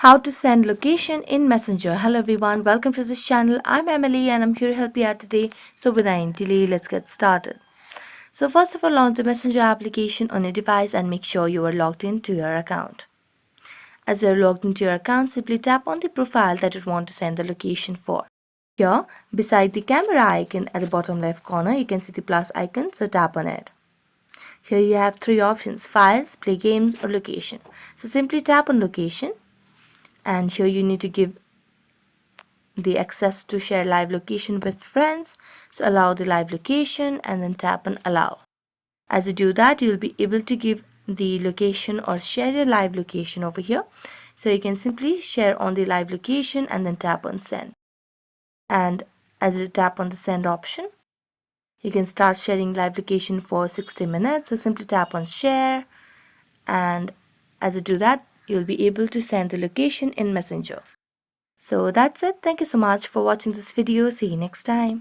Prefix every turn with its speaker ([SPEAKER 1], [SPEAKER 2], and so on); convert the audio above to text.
[SPEAKER 1] How to send location in Messenger. Hello everyone, welcome to this channel. I'm Emily and I'm here to help you out today. So without any delay, let's get started. So first of all, launch the Messenger application on your device and make sure you are logged into your account. As you are logged into your account, simply tap on the profile that you want to send the location for. Here, beside the camera icon at the bottom left corner, you can see the plus icon, so tap on it. Here you have three options: files, play games, or location. So simply tap on location, and here you need to give the access to share live location with friends. So allow the live location and then tap on allow. As you do that, you'll be able to give the location or share your live location over here. So you can simply share on the live location and then tap on send. And as you tap on the send option, you can start sharing live location for 60 minutes. So simply tap on share, and as you do that, you'll be able to send the location in Messenger. So that's it. Thank you so much for watching this video. See you next time.